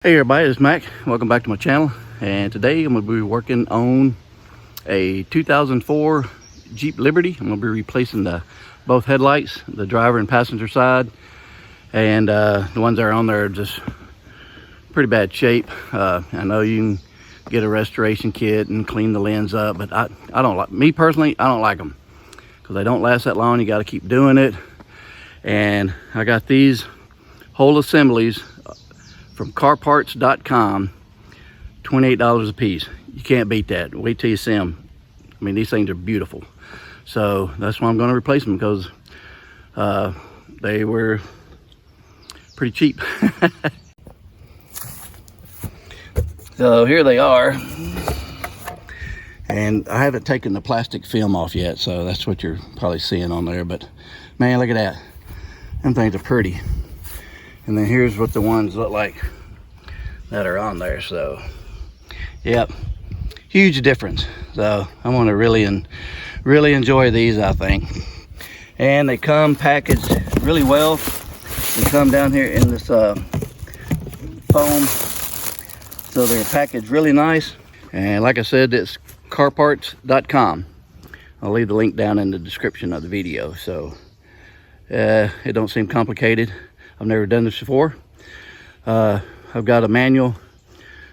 Hey everybody, it's Mac. Welcome back to my channel. And today I'm going to be working on a 2004 Jeep Liberty. I'm going to be replacing both headlights, the driver and passenger side. And the ones that are on there are just pretty bad shape. I know you can get a restoration kit and clean the lens up, but I don't like, me personally, I don't like them because they don't last that long. You got to keep doing it. And I got these whole assemblies from carparts.com, $28 a piece. You can't beat that. Wait till you see them. I mean, these things are beautiful. So that's why I'm going to replace them, because they were pretty cheap. So here they are. And I haven't taken the plastic film off yet, so that's what you're probably seeing on there. But man, look at that. Them things are pretty. And then here's what the ones look like that are on there. So yep, huge difference. So I want to really enjoy these, I think. And they come packaged really well. They come down here in this foam, so they're packaged really nice. And like I said, it's carparts.com. I'll leave the link down in the description of the video. So it don't seem complicated. I've never done this before. I've got a manual,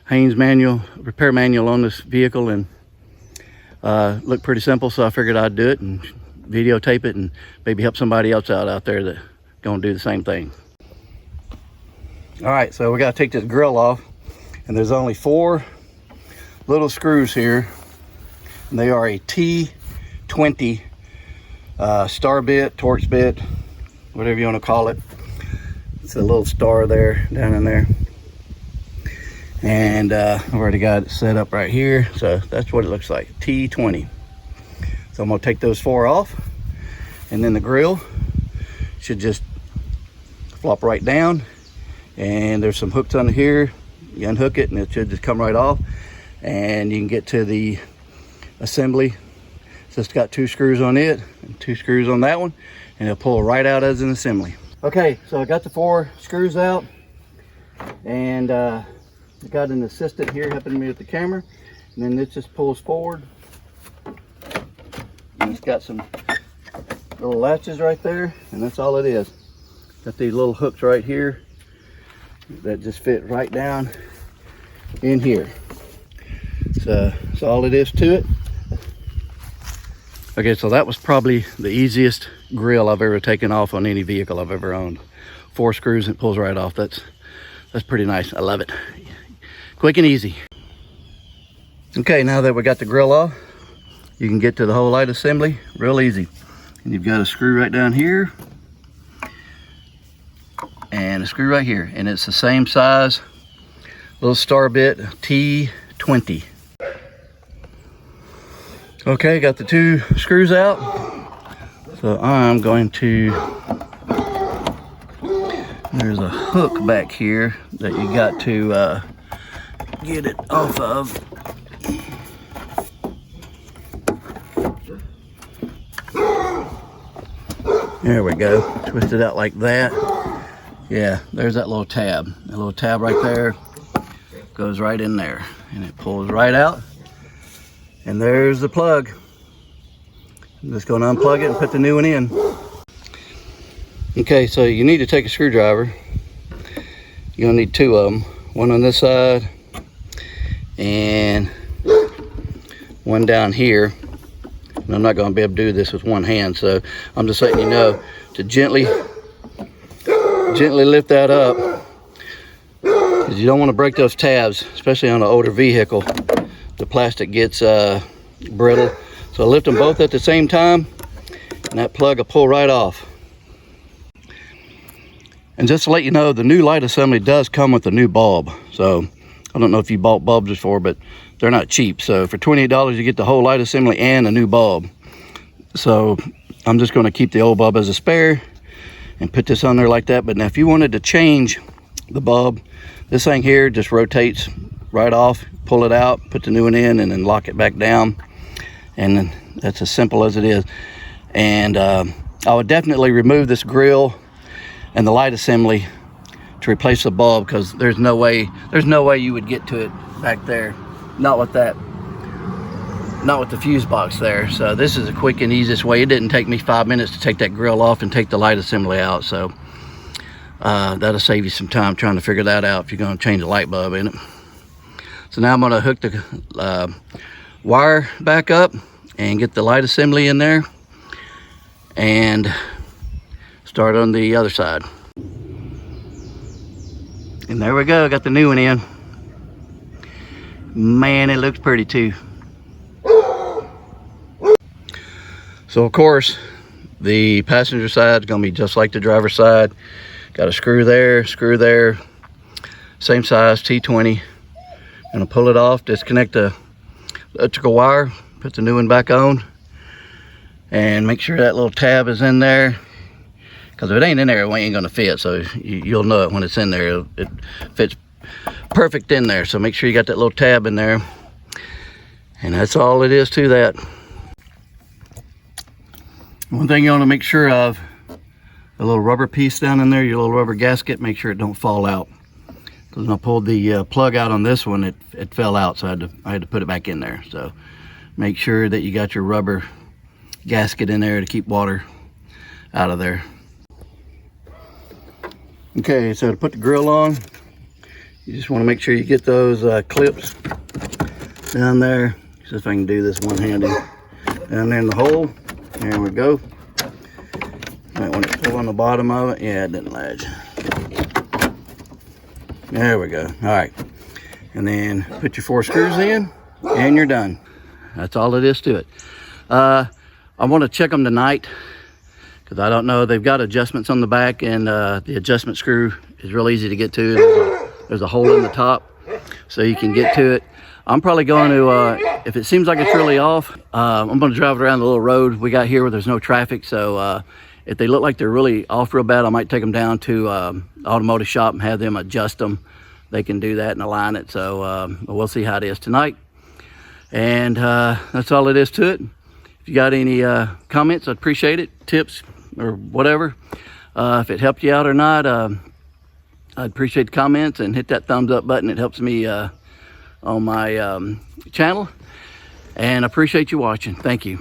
Haynes manual, repair manual on this vehicle, and looked pretty simple, so I figured I'd do it and videotape it and maybe help somebody else out there that's gonna do the same thing. All right, so we gotta take this grill off, and there's only 4 little screws here, and they are a T20 star bit, Torx bit, whatever you want to call it. It's a little star there, down in there. And I've already got it set up right here. So that's what it looks like, T20. So I'm gonna take those 4 off, and then the grill should just flop right down. And there's some hooks under here. You unhook it and it should just come right off. And you can get to the assembly. So it's got 2 screws on it and 2 screws on that one, and it'll pull right out as an assembly. Okay, so I got the 4 screws out, and I got an assistant here helping me with the camera, and then this just pulls forward, and it's got some little latches right there, and that's all it is. Got these little hooks right here that just fit right down in here. So that's all it is to it. Okay, so that was probably the easiest grill I've ever taken off on any vehicle I've ever owned. 4 screws and it pulls right off. That's pretty nice. I love it. Quick and easy. Okay, now that we got the grill off, you can get to the whole light assembly real easy. And you've got a screw right down here and a screw right here, and it's the same size little star bit, T20. Okay, got the 2 screws out. So I'm going to, there's a hook back here that you got to get it off of. There we go, twist it out like that. Yeah, there's that little tab. That little tab right there goes right in there, and it pulls right out. And there's the plug. I'm just going to unplug it and put the new one in. Okay, so you need to take a screwdriver. You're gonna need 2 of them. One on this side and one down here. And I'm not gonna be able to do this with one hand, so I'm just letting you know to gently lift that up, because you don't want to break those tabs, especially on an older vehicle. The plastic gets brittle. So lift them both at the same time, and that plug will pull right off. And just to let you know, the new light assembly does come with a new bulb. So I don't know if you bought bulbs before, but they're not cheap. So for $28, you get the whole light assembly and a new bulb. So I'm just going to keep the old bulb as a spare and put this on there like that. But now if you wanted to change the bulb, this thing here just rotates right off. Pull it out, put the new one in, and then lock it back down. And then that's as simple as it is. And I would definitely remove this grill and the light assembly to replace the bulb, because there's no way you would get to it back there, not with the fuse box there. So this is a quick and easiest way. It didn't take me 5 minutes to take that grill off and take the light assembly out, so that'll save you some time trying to figure that out if you're going to change a light bulb in it. So now I'm going to hook the wire back up and get the light assembly in there and start on the other side. And there we go, got the new one in. Man, it looks pretty too. So of course, the passenger side is going to be just like the driver's side. Got a screw there, same size, T20. Gonna pull it off, disconnect the electrical wire, put the new one back on, and make sure that little tab is in there, because if it ain't in there, it ain't gonna fit. So you'll know it when it's in there. It fits perfect in there, so make sure you got that little tab in there, and that's all it is to that. One thing you want to make sure of, a little rubber piece down in there, your little rubber gasket, make sure it don't fall out. Because when I pulled the plug out on this one, it fell out, so I had to put it back in there. So make sure that you got your rubber gasket in there to keep water out of there. Okay, so to put the grill on, you just want to make sure you get those clips down there. See if I can do this one-handed. Down there in the hole. There we go. Might want to pull on the bottom of it. Yeah, it didn't latch. There we go. All right. And then put your 4 screws in and you're done. That's all it is to it. I want to check them tonight, because I don't know. They've got adjustments on the back, and the adjustment screw is real easy to get to. There's a hole in the top, so you can get to it. I'm probably going to, if it seems like it's really off, I'm going to drive it around the little road we got here where there's no traffic. So if they look like they're really off real bad, I might take them down to automotive shop and have them adjust them. They can do that and align it. So we'll see how it is tonight. And that's all it is to it. If you got any comments, I'd appreciate it. Tips or whatever. If it helped you out or not, I'd appreciate the comments, and hit that thumbs up button. It helps me on my channel. And I appreciate you watching. Thank you.